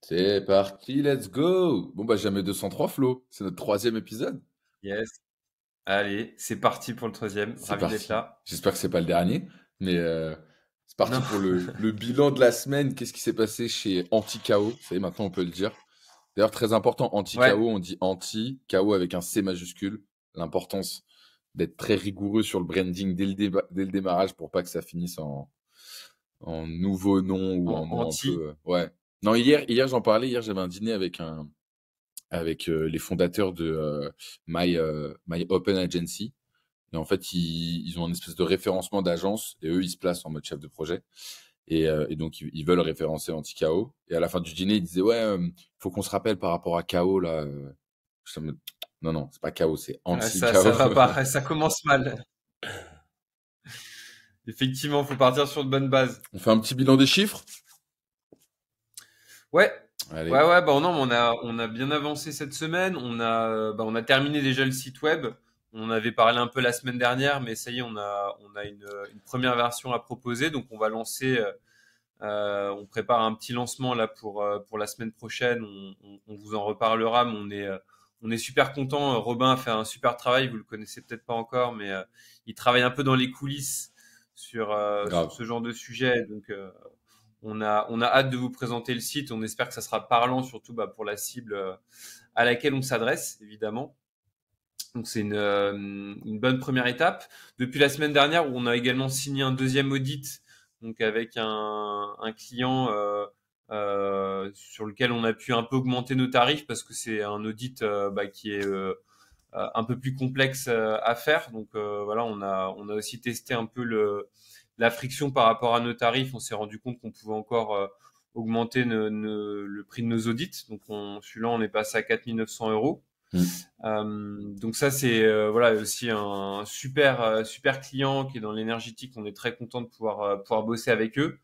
C'est parti, let's go! Bon, bah, jamais 203 Flo. C'est notre troisième épisode. Yes. Allez, c'est parti pour le troisième. C'est Ravi d'être parti. là. J'espère que c'est pas le dernier, mais c'est parti Non. pour le bilan de la semaine. Qu'est-ce qui s'est passé chez Anti-KO? Ça y est, maintenant on peut le dire. D'ailleurs, très important, Ouais. Anti-KO, on dit anti-KO avec un C majuscule. L'importance d'être très rigoureux sur le branding dès le démarrage pour pas que ça finisse en nouveau nom ou en nom un Anti. peu. Ouais. Non, hier j'en parlais. Hier, j'avais un dîner avec les fondateurs de My Open Agency. Et en fait, ils ont une espèce de référencement d'agence et eux, ils se placent en mode chef de projet. Et donc, ils veulent référencer anti-KO. Et à la fin du dîner, ils disaient, ouais, faut qu'on se rappelle par rapport à KO, là. Je suis en mode, non, non, c'est pas KO, c'est Ouais, anti-KO. ça va pas. Ça commence mal. Effectivement, faut partir sur de bonnes bases. On fait un petit bilan des chiffres? Ouais. Ouais, Allez. ouais. Bah non, mais on a bien avancé cette semaine. On a terminé déjà le site web. On avait parlé un peu la semaine dernière, mais ça y est, on a une première version à proposer. Donc, on va lancer. On prépare un petit lancement là pour la semaine prochaine. On vous en reparlera, mais on est super content. Robin a fait un super travail. Vous le connaissez peut-être pas encore, mais il travaille un peu dans les coulisses sur Grave. ce genre de sujet. Donc, on a hâte de vous présenter le site. On espère que ça sera parlant, surtout pour la cible à laquelle on s'adresse, évidemment. Donc c'est une bonne première étape. Depuis la semaine dernière, où on a également signé un deuxième audit, donc avec un client sur lequel on a pu un peu augmenter nos tarifs parce que c'est un audit qui est un peu plus complexe à faire. Donc voilà, on a aussi testé un peu la friction par rapport à nos tarifs. On s'est rendu compte qu'on pouvait encore augmenter le prix de nos audits. Donc celui-là, on est passé à 4 900 euros. Mm. Donc ça c'est voilà aussi un super client qui est dans l'énergétique. On est très content de pouvoir bosser avec eux.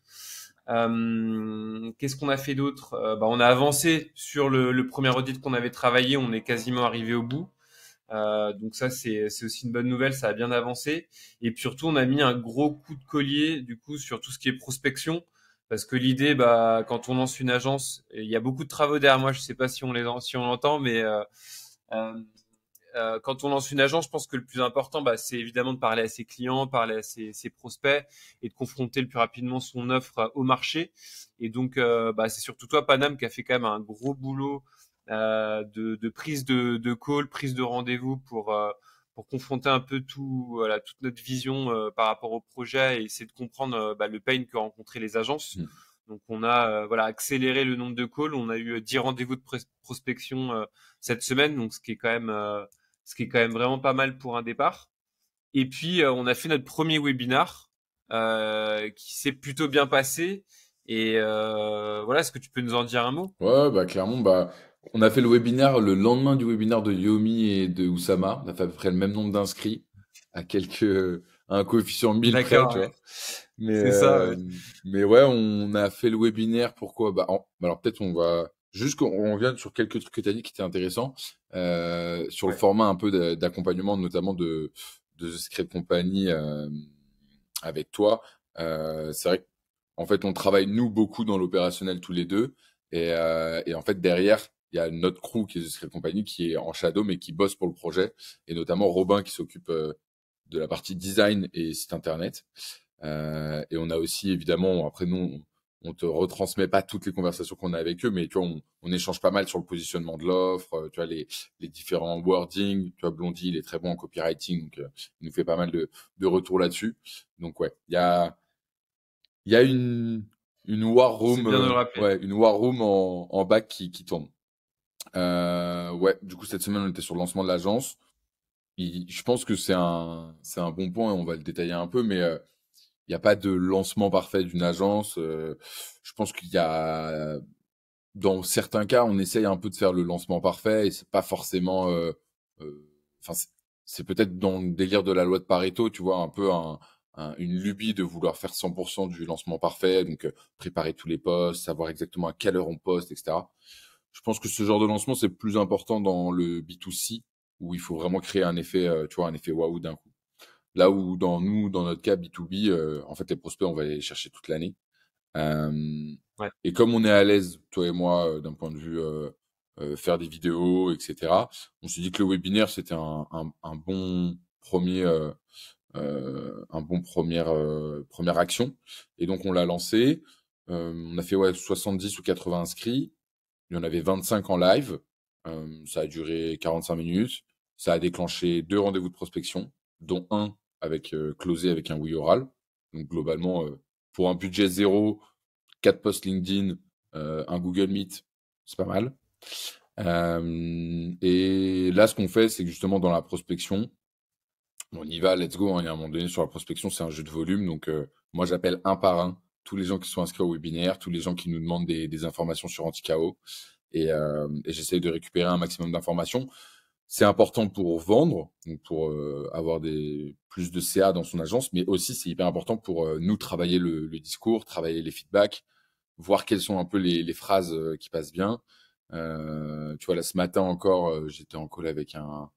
Qu'est-ce qu'on a fait d'autre? On a avancé sur le premier audit qu'on avait travaillé. On est quasiment arrivé au bout. Donc ça c'est aussi une bonne nouvelle. Ça a bien avancé. Et puis surtout on a mis un gros coup de collier du coup sur tout ce qui est prospection. Parce que l'idée, quand on lance une agence, il y a beaucoup de travaux derrière moi. Je sais pas si on l'entend, mais euh, quand on lance une agence, je pense que le plus important, c'est évidemment de parler à ses clients, parler à ses prospects et de confronter le plus rapidement son offre au marché. Et donc, c'est surtout toi, Panam, qui a fait quand même un gros boulot de prise de call, prise de rendez-vous pour confronter un peu voilà, toute notre vision par rapport au projet et essayer de comprendre le pain que rencontraient les agences. Mm. Donc, on a voilà, accéléré le nombre de calls. On a eu 10 rendez-vous de prospection cette semaine, donc ce qui est quand même vraiment pas mal pour un départ. Et puis, on a fait notre premier webinar qui s'est plutôt bien passé. Et voilà, est-ce que tu peux nous en dire un mot? Ouais, bah clairement, bah on a fait le webinaire le lendemain du webinaire de Yomi et de Oussama. On a fait à peu près le même nombre d'inscrits à un coefficient 1000 près, D'accord, tu ouais. vois. Mais C'est ça, ouais. ouais, on a fait le webinaire. Pourquoi? Alors peut-être on va juste qu'on revienne sur quelques trucs que tu as dit qui étaient intéressants sur le Ouais. format un peu d'accompagnement, notamment de The Secret Company avec toi. C'est vrai qu'en fait, on travaille nous beaucoup dans l'opérationnel tous les deux, et en fait derrière, il y a notre crew qui est The Secret Company qui est en shadow mais qui bosse pour le projet, et notamment Robin qui s'occupe de la partie design et site internet. Et on a aussi évidemment, après nous, on te retransmet pas toutes les conversations qu'on a avec eux, mais tu vois, on échange pas mal sur le positionnement de l'offre, tu vois, les différents wordings. Tu vois, Blondie, il est très bon en copywriting, donc il nous fait pas mal de retours là-dessus. Donc ouais, il y a une war C'est room, bien de le rappeler. ouais, une war room en back qui tourne. Ouais, du coup cette semaine on était sur le lancement de l'agence. Je pense que c'est un bon point et on va le détailler un peu, mais il n'y a pas de lancement parfait d'une agence. Je pense qu'il y a, dans certains cas, on essaye un peu de faire le lancement parfait et c'est pas forcément, enfin, c'est peut-être dans le délire de la loi de Pareto, tu vois, un peu une lubie de vouloir faire 100% du lancement parfait, donc préparer tous les posts, savoir exactement à quelle heure on poste, etc. Je pense que ce genre de lancement, c'est plus important dans le B2C, où il faut vraiment créer un effet, tu vois, un effet waouh d'un coup. Là où dans notre cas B2B, en fait, les prospects, on va les chercher toute l'année. Euh, Ouais. et comme on est à l'aise, toi et moi, d'un point de vue faire des vidéos, etc., on s'est dit que le webinaire, c'était un bon premier, première action. Et donc, on l'a lancé. On a fait 70 ou 80 inscrits. Il y en avait 25 en live. Ça a duré 45 minutes. Ça a déclenché 2 rendez-vous de prospection, dont un avec closé avec un oui oral. Donc globalement, pour un budget zéro, 4 posts LinkedIn, un Google Meet, c'est pas mal. Et là, ce qu'on fait, c'est que justement dans la prospection, on y va, let's go, hein. Il y a un moment donné sur la prospection, c'est un jeu de volume. Donc moi, j'appelle un par un tous les gens qui sont inscrits au webinaire, tous les gens qui nous demandent des informations sur Anti-KO. Et j'essaye de récupérer un maximum d'informations. C'est important pour vendre, donc pour avoir plus de CA dans son agence, mais aussi c'est hyper important pour nous travailler le discours, travailler les feedbacks, voir quelles sont un peu les phrases qui passent bien. Tu vois, là ce matin encore, j'étais en call avec un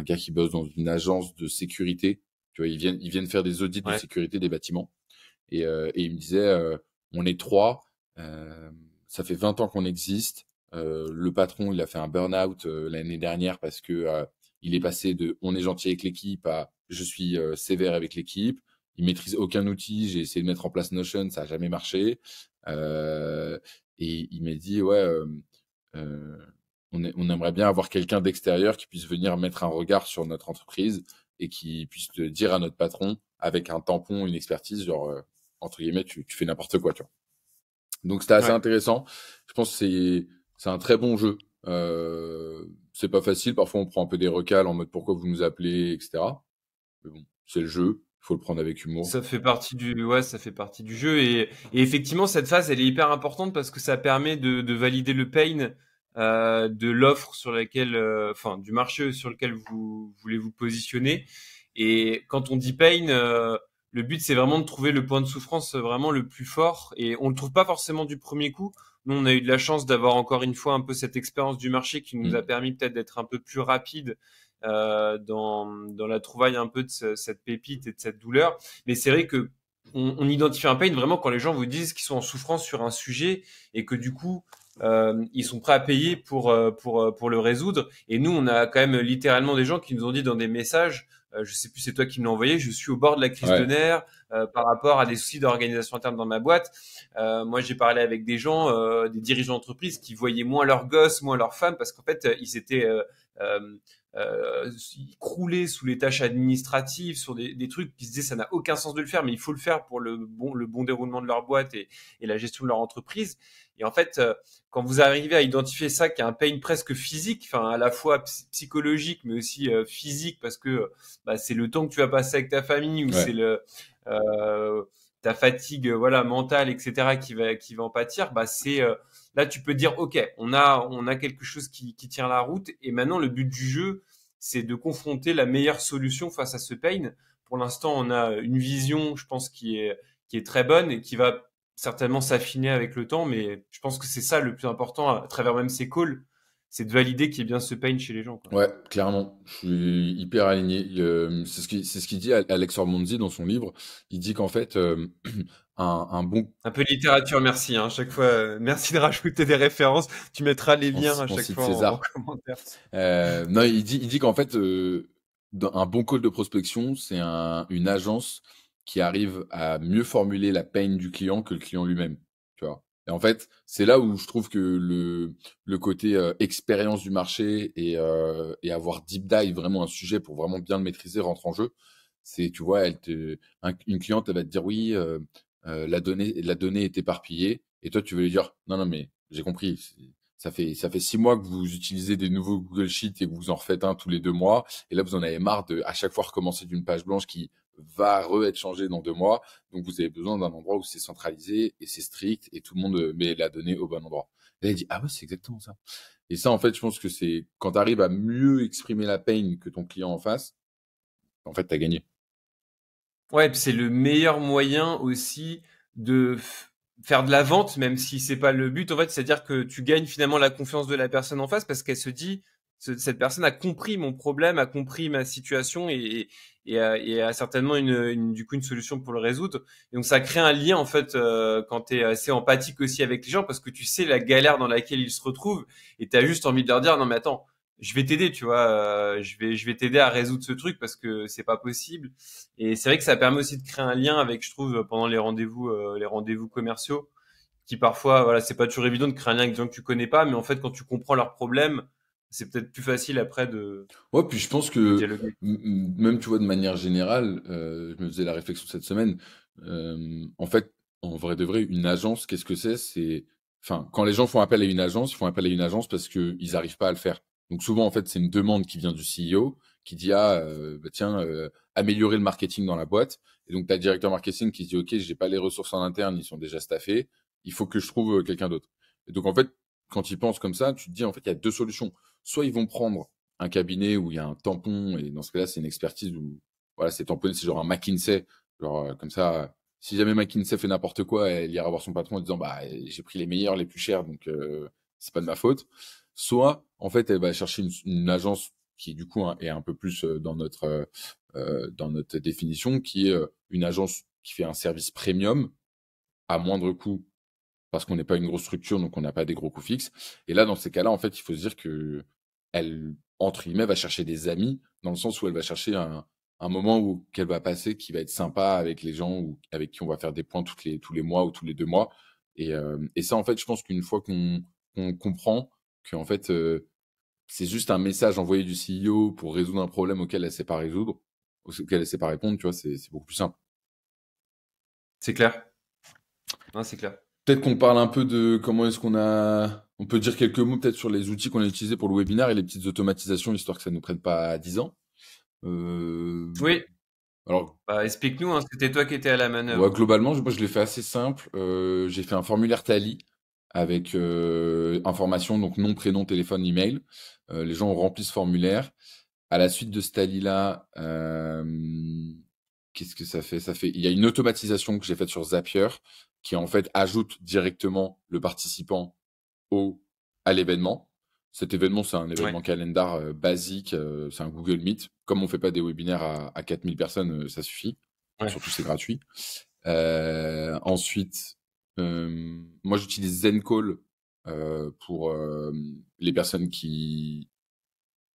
gars qui bosse dans une agence de sécurité. Tu vois, ils viennent faire des audits de Ouais. sécurité des bâtiments. Et il me disait, on est 3, ça fait 20 ans qu'on existe. Le patron, il a fait un burn-out l'année dernière parce que il est passé de on est gentil avec l'équipe à je suis sévère avec l'équipe. Il maîtrise aucun outil. J'ai essayé de mettre en place Notion, ça a jamais marché. Et il m'a dit ouais, euh, on aimerait bien avoir quelqu'un d'extérieur qui puisse venir mettre un regard sur notre entreprise et qui puisse te dire à notre patron avec un tampon, une expertise, genre entre guillemets, tu fais n'importe quoi, tu vois. Donc c'était assez Ouais. intéressant. Je pense que c'est un très bon jeu. C'est pas facile. Parfois, on prend un peu des recals en mode pourquoi vous nous appelez, etc. Mais bon, c'est le jeu. Il faut le prendre avec humour. Ça fait partie du jeu et effectivement cette phase elle est hyper importante parce que ça permet de valider le pain de l'offre sur laquelle, enfin du marché sur lequel vous voulez vous positionner. Et quand on dit pain, le but c'est vraiment de trouver le point de souffrance vraiment le plus fort et on le trouve pas forcément du premier coup. Nous on a eu de la chance d'avoir encore une fois un peu cette expérience du marché qui nous a Mm. permis peut-être d'être un peu plus rapide dans la trouvaille un peu de cette pépite et de cette douleur. Mais c'est vrai que on identifie un pain vraiment quand les gens vous disent qu'ils sont en souffrance sur un sujet et que du coup ils sont prêts à payer pour le résoudre. Et nous, on a quand même littéralement des gens qui nous ont dit dans des messages, je sais plus c'est toi qui me l'as envoyé, je suis au bord de la crise de Ouais, nerfs par rapport à des soucis d'organisation interne dans ma boîte. Moi, j'ai parlé avec des gens, des dirigeants d'entreprise qui voyaient moins leurs gosses, moins leurs femmes, parce qu'en fait, ils étaient euh, croulés sous les tâches administratives, sur des trucs qui se disaient ça n'a aucun sens de le faire, mais il faut le faire pour le bon déroulement de leur boîte et la gestion de leur entreprise. Et en fait, quand vous arrivez à identifier ça, qui est un pain presque physique, enfin à la fois psychologique, mais aussi physique, parce que bah, c'est le temps que tu vas passer avec ta famille ou c'est ouais, le ta fatigue voilà mentale, etc. qui va en pâtir. Bah c'est là tu peux dire ok, on a quelque chose qui tient la route. Et maintenant le but du jeu, c'est de confronter la meilleure solution face à ce pain. Pour l'instant, on a une vision, je pense, qui est très bonne et qui va certainement s'affiner avec le temps, mais je pense que c'est ça le plus important à travers même ces calls, c'est de valider qu'il y ait bien ce pain chez les gens, quoi. ouais, clairement. Je suis hyper aligné. C'est ce qu'il dit Alex Hormozi dans son livre. Il dit qu'en fait, un bon Un peu de littérature, merci, hein, à chaque fois. Merci de rajouter des références. Tu mettras les liens à on chaque cite fois en César. commentaire. Non, il dit qu'en fait, un bon call de prospection, c'est une agence qui arrive à mieux formuler la peine du client que le client lui-même. Tu vois. Et en fait, c'est là où je trouve que le côté expérience du marché et avoir deep dive vraiment un sujet pour vraiment bien le maîtriser rentre en jeu. C'est, tu vois, une cliente, elle va te dire oui, la donnée est éparpillée, et toi, tu veux lui dire non, non, mais j'ai compris. Ça fait 6 mois que vous utilisez des nouveaux Google Sheets et que vous en refaites un tous les 2 mois. Et là, vous en avez marre de à chaque fois recommencer d'une page blanche qui va être changée dans 2 mois. Donc, vous avez besoin d'un endroit où c'est centralisé et c'est strict et tout le monde met la donnée au bon endroit. Et là, il dit, ah ouais, c'est exactement ça. Et ça, en fait, je pense que c'est quand tu arrives à mieux exprimer la peine que ton client en face, en fait, tu as gagné. Ouais, puis c'est le meilleur moyen aussi de faire de la vente, même si c'est pas le but, en fait, c'est-à-dire que tu gagnes finalement la confiance de la personne en face parce qu'elle se dit, cette personne a compris mon problème, a compris ma situation et a certainement du coup une solution pour le résoudre. Et donc ça crée un lien en fait quand tu es assez empathique aussi avec les gens parce que tu sais la galère dans laquelle ils se retrouvent et tu as juste envie de leur dire non mais attends, je vais t'aider, tu vois, je vais t'aider à résoudre ce truc parce que c'est pas possible. Et c'est vrai que ça permet aussi de créer un lien avec, je trouve, pendant les rendez-vous commerciaux, qui parfois, voilà, c'est pas toujours évident de créer un lien avec des gens que tu connais pas, mais en fait, quand tu comprends leurs problèmes, c'est peut-être plus facile après Ouais, puis je pense de que dialoguer. même, tu vois, de manière générale, je me faisais la réflexion cette semaine. En fait, en vrai de vrai, une agence, qu'est-ce que c'est? Enfin, quand les gens font appel à une agence, ils font appel à une agence parce que ils arrivent pas à le faire. Donc souvent, en fait, c'est une demande qui vient du CEO qui dit ah bah, tiens améliorer le marketing dans la boîte. Et donc t'as le directeur marketing qui se dit ok, j'ai pas les ressources en interne, ils sont déjà staffés, il faut que je trouve quelqu'un d'autre. Et donc en fait, quand ils pensent comme ça, tu te dis en fait il y a deux solutions. Soit ils vont prendre un cabinet où il y a un tampon, et dans ce cas-là, c'est une expertise où, voilà, c'est tamponné, c'est genre un McKinsey, genre, comme ça, si jamais McKinsey fait n'importe quoi, elle ira voir son patron en disant, bah, j'ai pris les meilleurs, les plus chers, donc, c'est pas de ma faute. Soit, en fait, elle va chercher une agence qui, du coup, hein, est un peu plus dans notre définition, qui est une agence qui fait un service premium à moindre coût parce qu'on n'est pas une grosse structure, donc on n'a pas des gros coûts fixes. Et là, dans ces cas-là, en fait, il faut se dire que elle, entre guillemets, va chercher des amis, dans le sens où elle va chercher un moment où qu'elle va passer, qui va être sympa avec les gens ou avec qui on va faire des points tous les mois ou tous les 2 mois. Et ça, en fait, je pense qu'une fois qu'on comprend que en fait, c'est juste un message envoyé du CEO pour résoudre un problème auquel elle sait pas résoudre, auquel elle sait pas répondre, tu vois, c'est beaucoup plus simple. C'est clair. Non, c'est clair. Peut-être qu'on parle un peu de comment est-ce on peut dire quelques mots peut-être sur les outils qu'on a utilisés pour le webinaire et les petites automatisations, histoire que ça ne nous prenne pas 10 ans. Euh, Oui, alors, bah, explique-nous, hein, c'était toi qui étais à la ouais, manœuvre. globalement, moi, je l'ai fait assez simple. J'ai fait un formulaire Tally avec information, donc nom, prénom, téléphone, email. Les gens ont rempli ce formulaire. À la suite de ce Tally-là, qu'est-ce que ça fait? Il y a une automatisation que j'ai faite sur Zapier qui en fait ajoute directement le participant au, à l'événement. Cet événement, c'est un Ouais, événement calendar basique, c'est un Google Meet. Comme on fait pas des webinaires à 4000 personnes, ça suffit. ouais. Surtout, c'est gratuit. Ensuite, moi, j'utilise Zencall pour les personnes qui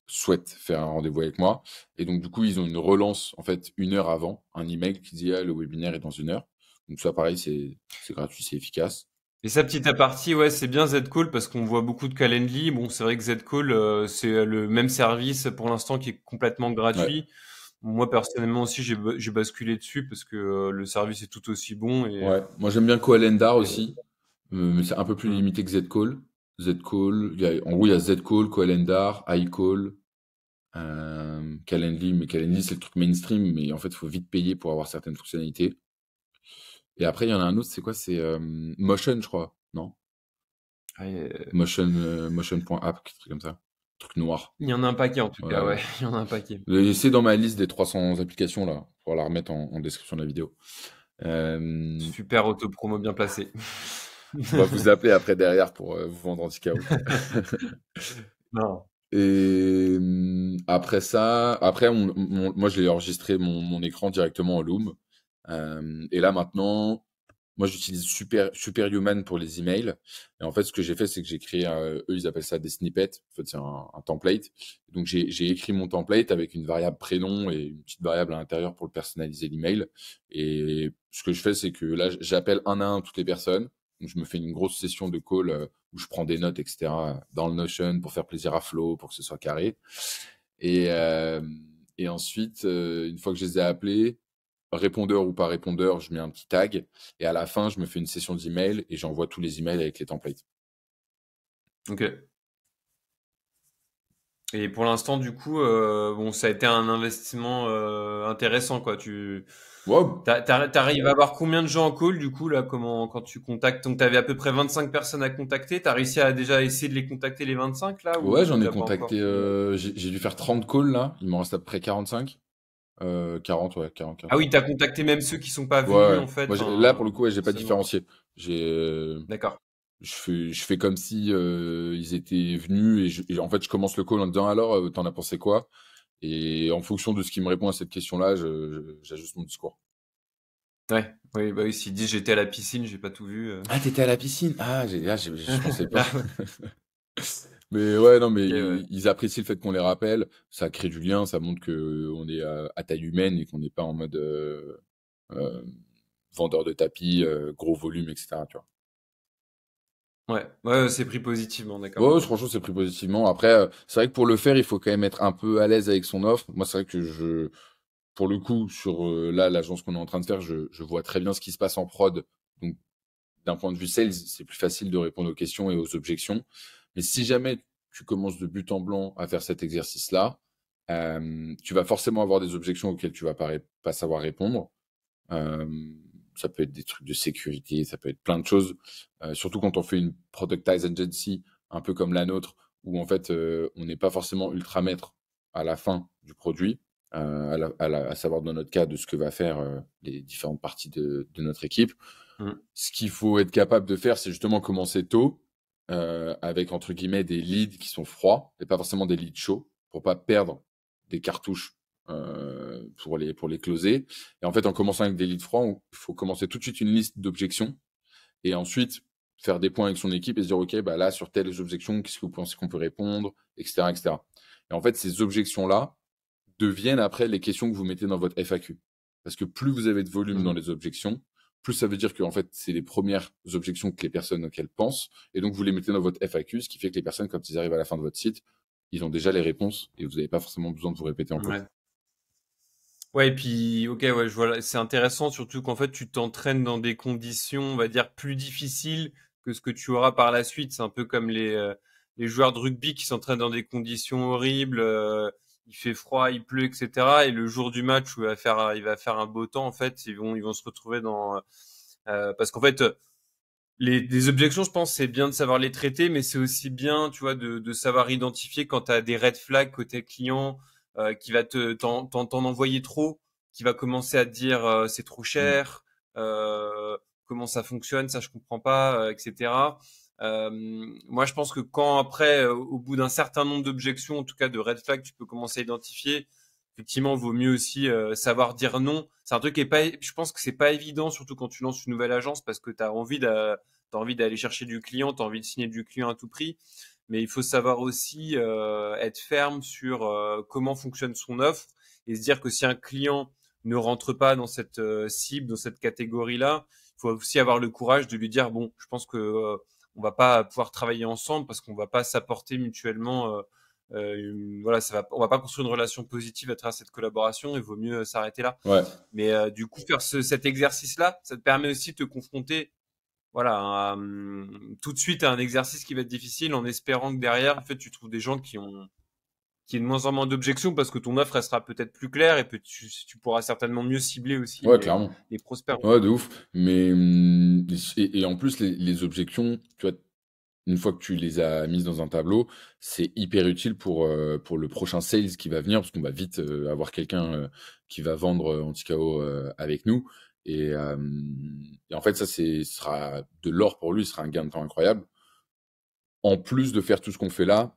souhaitent faire un rendez-vous avec moi. Et donc, du coup, ils ont une relance, en fait, 1 heure avant, un email qui dit, ah, le webinaire est dans 1 heure. Donc, ça, pareil, c'est gratuit, c'est efficace. Et ça, petit aparté, ouais, c'est bien Zcall parce qu'on voit beaucoup de Calendly. Bon, c'est vrai que Zcall, c'est le même service pour l'instant qui est complètement Ouais. gratuit. Moi, personnellement aussi, j'ai basculé dessus parce que le service est tout aussi bon et Ouais. Moi, j'aime bien Coalendar et- aussi, mais c'est un peu plus hmm. limité que Zcall. Zcall, en gros, il y a Zcall, Coalendar, iCall, Calendly, mais Calendly, c'est le truc mainstream, mais en fait, il faut vite payer pour avoir certaines fonctionnalités. Et après, il y en a un autre, c'est quoi? C'est Motion, je crois, non? Ouais, Motion.app, quelque chose comme ça. Truc noir. il y en a un paquet en tout Ouais, cas, ouais. ouais, il y en a un paquet. C'est dans ma liste des 300 applications, là. Pour la remettre en description de la vidéo. Euh, Super auto-promo bien placé. on va vous appeler après derrière pour vous vendre anti-chaos. Non. Et après ça, après, moi, je l'ai enregistré mon écran directement en Loom. Et là, maintenant, moi, j'utilise Superhuman pour les emails. Et en fait, ce que j'ai fait, c'est que j'ai créé, eux, ils appellent ça des snippets. En fait, c'est un template. Donc, j'ai écrit mon template avec une variable prénom et une petite variable à l'intérieur pour le personnaliser l'email. Et ce que je fais, c'est que là, j'appelle un à un toutes les personnes. Donc, je me fais une grosse session de call où je prends des notes, etc. dans le Notion pour faire plaisir à Flo, pour que ce soit carré. Et, euh, et ensuite, une fois que je les ai appelés, répondeur ou pas répondeur, je mets un petit tag. Et à la fin, je me fais une session d'email et j'envoie tous les emails avec les templates. Ok. Et pour l'instant, du coup, bon, ça a été un investissement intéressant, quoi. Ouais, T'arrives à avoir combien de gens en call, du coup, là, quand tu contactes? Donc, t'avais à peu près 25 personnes à contacter. T'as réussi à déjà essayer de les contacter les 25, là, ouais, ou j'en ai t'as pas encore contacté, fait j'ai dû faire 30 calls là. Il m'en reste à peu près 45. 40, ouais, 40, Ah 40. oui, t'as contacté même ceux qui sont pas Ouais, venus, ouais. en fait. Moi, là, pour Enfin, le coup, ouais, j'ai pas seulement. différencié. J'ai, D'accord. je fais comme si ils étaient venus et en fait, je commence le call en disant alors, t'en as pensé quoi? Et en fonction de ce qui me répond à cette question-là, j'ajuste mon discours. Ouais, oui, bah oui, s'ils disent j'étais à la piscine, j'ai pas tout vu. Ah, t'étais à la piscine? Ah, je pensais pas. Ah ouais, Mais ouais, non, mais ok, ouais. ils apprécient le fait qu'on les rappelle. Ça crée du lien, ça montre que on est à taille humaine et qu'on n'est pas en mode euh, vendeur de tapis, gros volume, etc. Tu vois. Ouais, ouais, c'est pris positivement, d'accord, Ouais, ok. franchement, c'est pris positivement. Après, c'est vrai que pour le faire, il faut quand même être un peu à l'aise avec son offre. Moi, c'est vrai que pour le coup, sur là, l'agence qu'on est en train de faire, je vois très bien ce qui se passe en prod. Donc, d'un point de vue sales, c'est plus facile de répondre aux questions et aux objections. Mais si jamais tu commences de but en blanc à faire cet exercice-là, tu vas forcément avoir des objections auxquelles tu vas pas savoir répondre. Euh, Ça peut être des trucs de sécurité, ça peut être plein de choses. Surtout quand on fait une productized agency, un peu comme la nôtre, où en fait on n'est pas forcément ultra maître à la fin du produit, à savoir dans notre cas de ce que va faire les différentes parties de notre équipe. Mm. Ce qu'il faut être capable de faire, c'est justement commencer tôt, avec entre guillemets des leads qui sont froids et pas forcément des leads chauds, pour pas perdre des cartouches pour les closer. Et en fait, en commençant avec des leads froids, il faut commencer tout de suite une liste d'objections et ensuite faire des points avec son équipe et se dire, OK, bah là, sur telles objections, qu'est-ce que vous pensez qu'on peut répondre, etc., etc. Et cetera. Et en fait, ces objections-là deviennent après les questions que vous mettez dans votre FAQ. Parce que plus vous avez de volume dans Mhm. les objections, plus ça veut dire que en fait, c'est les premières objections que les personnes auxquelles pensent. Et donc, vous les mettez dans votre FAQ, ce qui fait que les personnes, quand ils arrivent à la fin de votre site, ils ont déjà les réponses et vous n'avez pas forcément besoin de vous répéter encore. Ouais. Ouais, et puis, ok, ouais, je vois, c'est intéressant, surtout qu'en fait, tu t'entraînes dans des conditions, on va dire, plus difficiles que ce que tu auras par la suite. C'est un peu comme les joueurs de rugby qui s'entraînent dans des conditions horribles, il fait froid, il pleut, etc. Et le jour du match où il va faire un beau temps, en fait, ils vont se retrouver parce qu'en fait, les objections, je pense, c'est bien de savoir les traiter, mais c'est aussi bien, tu vois, de savoir identifier quand tu as des red flags côté client qui va t'en envoyer trop, qui va commencer à te dire c'est trop Mm. cher, comment ça fonctionne, ça je comprends pas, etc. Moi, je pense que quand après, au bout d'un certain nombre d'objections, en tout cas de red flags, tu peux commencer à identifier. Effectivement, vaut mieux aussi savoir dire non. C'est un truc qui est pas, je pense que c'est pas évident, surtout quand tu lances une nouvelle agence, parce que t'as envie d'aller chercher du client, t'as envie de signer du client à tout prix. Mais il faut savoir aussi être ferme sur comment fonctionne son offre et se dire que si un client ne rentre pas dans cette cible, dans cette catégorie-là, il faut aussi avoir le courage de lui dire bon, je pense que on va pas pouvoir travailler ensemble parce qu'on va pas s'apporter mutuellement. Voilà, on va pas construire une relation positive à travers cette collaboration. Il vaut mieux s'arrêter là. Ouais, Mais du coup, faire cet exercice-là, ça te permet aussi de te confronter, voilà, tout de suite à un exercice qui va être difficile, en espérant que derrière, en fait, tu trouves des gens qui aient de moins en moins d'objections parce que ton offre elle sera peut-être plus claire et tu pourras certainement mieux cibler aussi ouais, clairement. les prospects. Ouais, de ouf. Mais et en plus, les objections, tu vois, une fois que tu les as mises dans un tableau, c'est hyper utile pour le prochain sales qui va venir, parce qu'on va vite avoir quelqu'un qui va vendre anti-KO avec nous. Et, euh, et en fait, ça, ce sera de l'or pour lui, ce sera un gain de temps incroyable. En plus de faire tout ce qu'on fait là,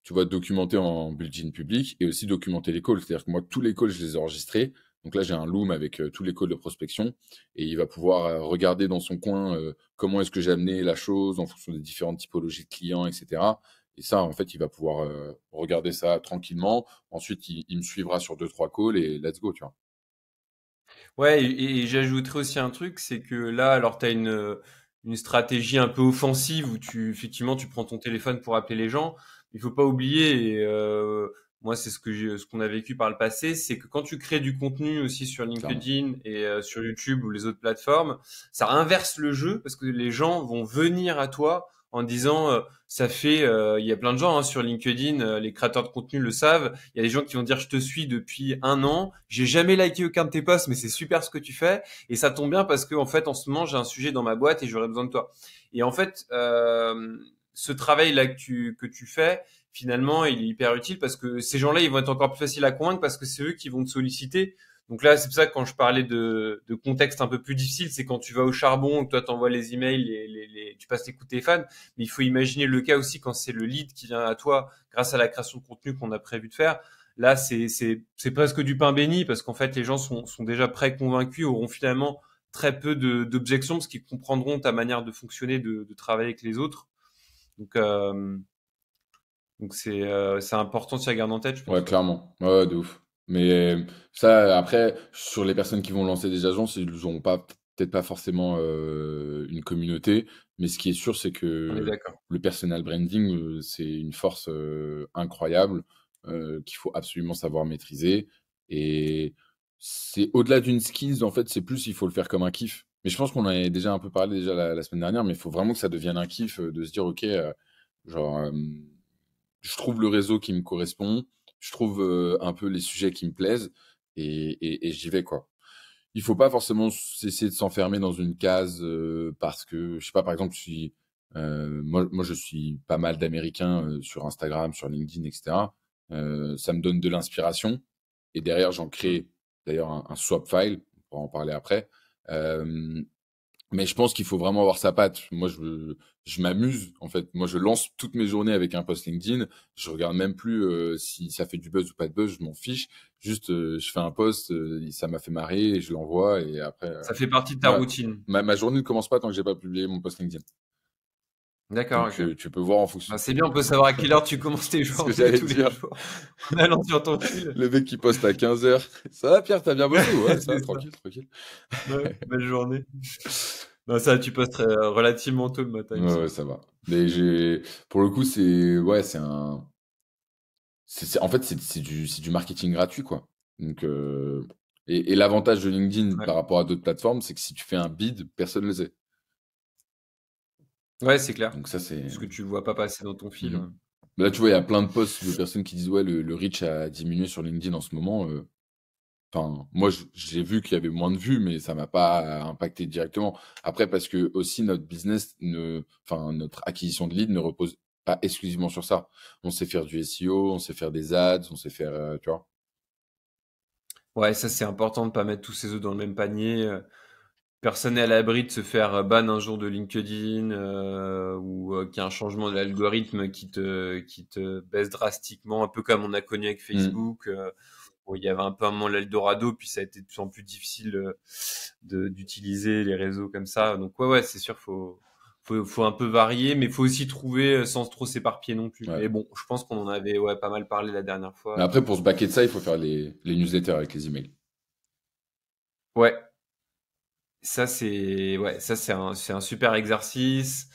tu vas documenter en bulletin public et aussi documenter les calls. C'est-à-dire que moi, tous les calls, je les ai enregistrés. Donc là, j'ai un loom avec tous les calls de prospection et il va pouvoir regarder dans son coin comment est-ce que j'ai amené la chose en fonction des différentes typologies de clients, etc. Et ça, en fait, il va pouvoir regarder ça tranquillement. Ensuite, il me suivra sur deux, trois calls et let's go, tu vois. Ouais, et j'ajouterais aussi un truc, c'est que là, alors tu as une stratégie un peu offensive où effectivement, tu prends ton téléphone pour appeler les gens. Il faut pas oublier, et moi, c'est ce qu'on a vécu par le passé, c'est que quand tu crées du contenu aussi sur Clairement. LinkedIn et sur YouTube ou les autres plateformes, ça inverse le jeu parce que les gens vont venir à toi en disant, il y a plein de gens hein, sur LinkedIn, les créateurs de contenu le savent. Il y a des gens qui vont dire je te suis depuis un an, j'ai jamais liké aucun de tes posts, mais c'est super ce que tu fais et ça tombe bien parce que en fait en ce moment j'ai un sujet dans ma boîte et j'aurais besoin de toi. Et en fait ce travail là que tu fais finalement il est hyper utile parce que ces gens-là ils vont être encore plus faciles à convaincre parce que c'est eux qui vont te solliciter. Donc là, c'est pour ça que quand je parlais de contexte un peu plus difficile, c'est quand tu vas au charbon, que toi t'envoies les emails, tu passes les coups de téléphone. Mais il faut imaginer le cas aussi quand c'est le lead qui vient à toi grâce à la création de contenu qu'on a prévu de faire. là, c'est presque du pain béni parce qu'en fait, les gens sont déjà prêts, convaincus, auront finalement très peu d'objections parce qu'ils comprendront ta manière de fonctionner, de travailler avec les autres. Donc, c'est important de s'y garder en tête, je Ouais, pense. Ouais. clairement. Ouais, de ouf. Mais ça, après, sur les personnes qui vont lancer des agences, ils n'auront pas, peut-être pas forcément une communauté. Mais ce qui est sûr, c'est On est que d'accord. le personal branding, c'est une force incroyable qu'il faut absolument savoir maîtriser. Et c'est au-delà d'une skills, en fait, c'est plus, il faut le faire comme un kiff. Mais je pense qu'on en a déjà un peu parlé déjà la semaine dernière, mais il faut vraiment que ça devienne un kiff de se dire, OK, genre, je trouve le réseau qui me correspond, je trouve un peu les sujets qui me plaisent et j'y vais quoi. Il faut pas forcément essayer de s'enfermer dans une case parce que je sais pas par exemple moi je suis pas mal d'Américains sur Instagram, sur LinkedIn, etc. Ça me donne de l'inspiration et derrière j'en Mm. crée d'ailleurs un swap file, on pourra en parler après. Euh, mais je pense qu'il faut vraiment avoir sa patte. Moi, je m'amuse, en fait. Moi, je lance toutes mes journées avec un post LinkedIn. Je regarde même plus si ça fait du buzz ou pas de buzz, je m'en fiche. Juste, je fais un post, ça m'a fait marrer et je l'envoie. Et après, Ça fait partie de ta ouais. routine. Ma journée ne commence pas tant que j'ai pas publié mon post LinkedIn. D'accord, Donc, ok. tu peux voir en fonction. Bah, c'est bien, on peut savoir à quelle heure tu commences tes Ce que journées j'allais tous les dire. jours en allant sur ton fil. Le mec qui poste à 15 h. Ça va, Pierre, t'as bien Ouais, bossé? Ouais, ça va, c'est ça. tranquille, tranquille. Ouais, belle journée. Non, ça, tu postes relativement tôt le matin, il me Ouais, ouais, semble. ça va. Mais pour le coup, ouais, en fait, c'est du marketing gratuit, quoi. Donc, et l'avantage de LinkedIn Ouais, par rapport à d'autres plateformes, c'est que si tu fais un bid, personne ne le sait. ouais, c'est clair. Donc ça, c'est... Parce que tu le vois pas passer dans ton fil. Mhm. Ouais. Mais là, tu vois, il y a plein de posts de personnes qui disent, ouais, le reach a diminué sur LinkedIn en ce moment. Enfin, moi, j'ai vu qu'il y avait moins de vues, mais ça m'a pas impacté directement. Après, parce que aussi notre enfin, notre acquisition de leads ne repose pas exclusivement sur ça. On sait faire du SEO, on sait faire des ads, on sait faire, tu vois. Ouais, ça, c'est important de pas mettre tous ses œufs dans le même panier. Personne n'est à l'abri de se faire ban un jour de LinkedIn ou qu'il y a un changement de l'algorithme qui te baisse drastiquement, un peu comme on a connu avec Mm. Facebook. Où il y avait un peu un moment l'Eldorado, puis ça a été de plus en plus difficile d'utiliser les réseaux comme ça. Donc ouais, c'est sûr, faut un peu varier, mais faut aussi trouver sans trop s'éparpiller non plus. Ouais. Mais bon, je pense qu'on en avait pas mal parlé la dernière Mais fois. après, pour se baquer de ça, il faut faire les newsletters avec les emails. Ouais, ça c'est un super exercice.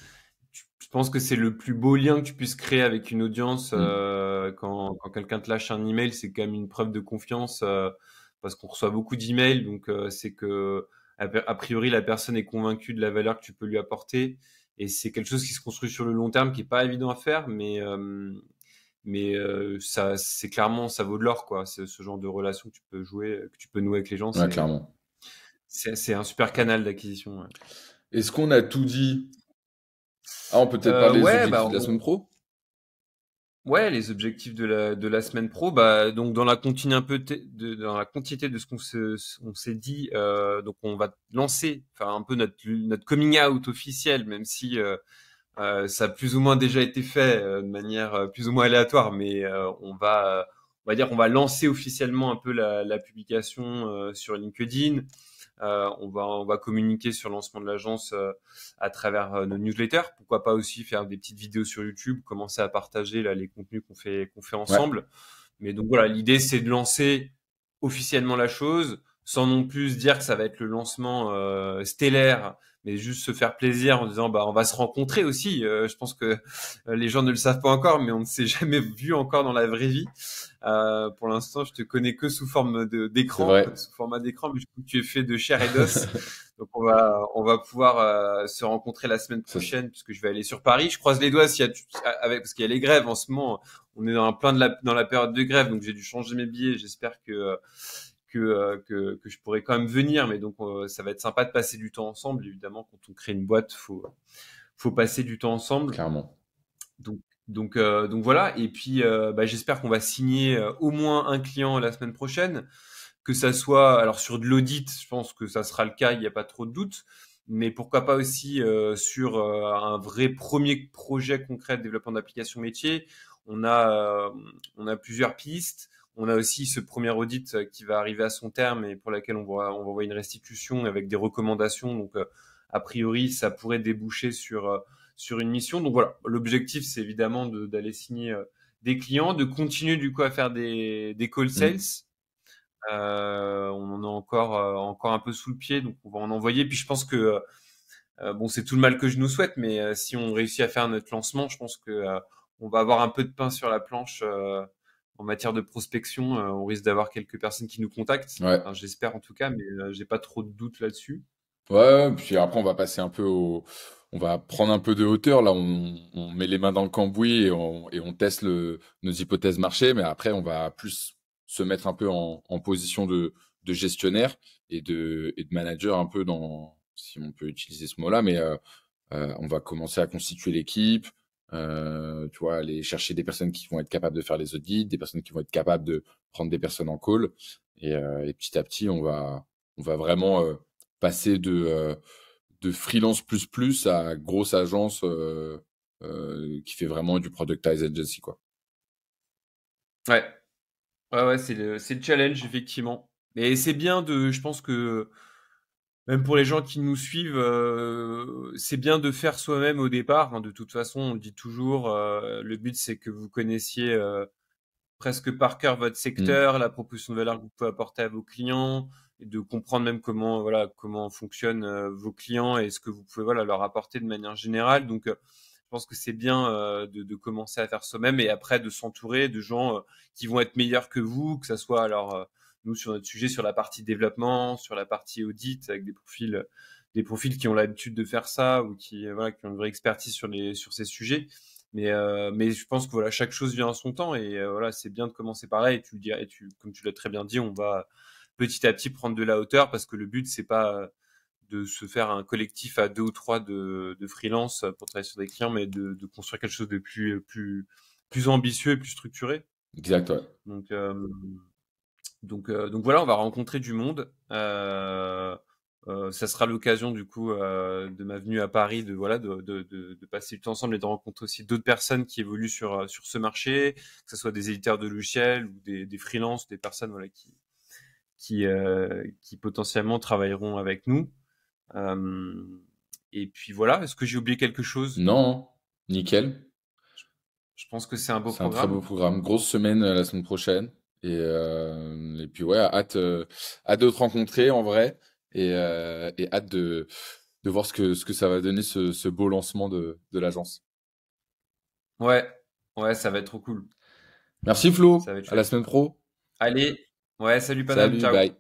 Je pense que c'est le plus beau lien que tu puisses créer avec une audience Mm. quand quelqu'un te lâche un email, c'est quand même une preuve de confiance parce qu'on reçoit beaucoup d'emails, donc c'est que a priori la personne est convaincue de la valeur que tu peux lui apporter et c'est quelque chose qui se construit sur le long terme, qui est pas évident à faire, mais ça c'est clairement ça vaut de l'or quoi. C'est ce genre de relation que tu peux jouer, que tu peux nouer avec les gens, Ouais, c'est clairement. c'est c'est un super canal d'acquisition. Ouais. Est-ce qu'on a tout dit? Ah, on peut peut-être parler des Ouais, bah objectifs de la semaine pro? ouais, les objectifs de la semaine pro, bah donc dans la continuité un peu dans la continuité de ce on s'est dit, donc on va lancer, enfin un peu notre coming out officiel, même si ça a plus ou moins déjà été fait de manière plus ou moins aléatoire, mais on va dire on va lancer officiellement un peu la publication sur LinkedIn. On va communiquer sur le lancement de l'agence à travers nos newsletters. Pourquoi pas aussi faire des petites vidéos sur YouTube, commencer à partager là les contenus qu'on fait Ouais. ensemble. Mais donc voilà, l'idée c'est de lancer officiellement la chose, sans non plus dire que ça va être le lancement stellaire, mais juste se faire plaisir en disant bah on va se rencontrer aussi. Je pense que les gens ne le savent pas encore, mais on ne s'est jamais vu encore dans la vraie vie. Pour l'instant, je te connais que sous forme C'est d'écran, vrai. sous format d'écran, mais je trouve que tu es fait de chair et d'os. Donc on va pouvoir se rencontrer la semaine Ça, prochaine puisque je vais aller sur Paris. Je croise les doigts parce qu'il y a les grèves en ce moment. On est dans la période de grève, donc j'ai dû changer mes billets. J'espère que je pourrai quand même venir, mais donc ça va être sympa de passer du temps ensemble. Évidemment, quand on crée une boîte, faut passer du temps ensemble. clairement. Donc, donc voilà. Et puis, bah, j'espère qu'on va signer au moins un client la semaine prochaine. Que ça soit, alors sur de l'audit, je pense que ça sera le cas, il n'y a pas trop de doute. Mais pourquoi pas aussi sur un vrai premier projet concret de développement d'application métier. On a plusieurs pistes. on a aussi ce premier audit qui va arriver à son terme et pour laquelle on va envoyer une restitution avec des recommandations. Donc, a priori, ça pourrait déboucher sur une mission. Donc voilà, l'objectif, c'est évidemment d'aller signer des clients, de continuer du coup à faire des call Mm. sales. On en a encore un peu sous le pied, donc on va en envoyer. Puis je pense que bon, c'est tout le mal que je nous souhaite, mais si on réussit à faire notre lancement, je pense que on va avoir un peu de pain sur la planche en matière de prospection. On risque d'avoir quelques personnes qui nous contactent. Ouais. Enfin, j'espère en tout cas, mais j'ai pas trop de doutes là-dessus. Ouais, ouais, puis après, on va passer un peu on va prendre un peu de hauteur. Là, on met les mains dans le cambouis et on teste nos hypothèses marché. Mais après, on va plus se mettre un peu en position de gestionnaire et de manager un peu si on peut utiliser ce mot-là. Mais on va commencer à constituer l'équipe. Tu vois, aller chercher des personnes qui vont être capables de faire les audits, des personnes qui vont être capables de prendre des personnes en call. Et petit à petit, on va vraiment passer de freelance plus plus à grosse agence qui fait vraiment du productize agency, quoi. Ouais, ouais, c'est le challenge effectivement. Mais c'est bien je pense que même pour les gens qui nous suivent, c'est bien de faire soi-même au départ, hein. De toute façon, on le dit toujours, le but c'est que vous connaissiez presque par cœur votre Mm. secteur, la proposition de valeur que vous pouvez apporter à vos clients, et de comprendre même comment fonctionnent vos clients et ce que vous pouvez leur apporter de manière générale. Donc, je pense que c'est bien de commencer à faire soi-même et après de s'entourer de gens qui vont être meilleurs que vous, que ça soit nous sur notre sujet sur la partie développement, sur la partie audit avec des profils qui ont l'habitude de faire ça ou qui ont une vraie expertise sur ces sujets. Mais je pense que chaque chose vient à son temps et c'est bien de commencer par là et tu le dis et comme tu l'as très bien dit, on va petit à petit prendre de la hauteur parce que le but c'est pas de se faire un collectif à deux ou trois de freelance pour travailler sur des clients, mais de construire quelque chose de plus ambitieux et plus structuré. Exact, ouais. Donc donc voilà, on va rencontrer du monde. Ça sera l'occasion du coup de ma venue à Paris de passer du temps ensemble et de rencontrer aussi d'autres personnes qui évoluent sur ce marché, que ce soit des éditeurs de logiciels ou des freelances, des personnes qui potentiellement travailleront avec nous. Euh, et puis voilà, est-ce que j'ai oublié quelque chose? Non, nickel. Je pense que c'est un beau C'est un très beau programme. programme. Grosse semaine la semaine prochaine. Et puis ouais, hâte de te rencontrer en vrai et hâte de voir ce que ça va donner ce beau lancement de l'agence. Ouais, ouais, ça va être trop cool. Merci Flo, Ça va être à la chouette. semaine pro. Allez, ouais, salut Panam, Salut, ciao. bye.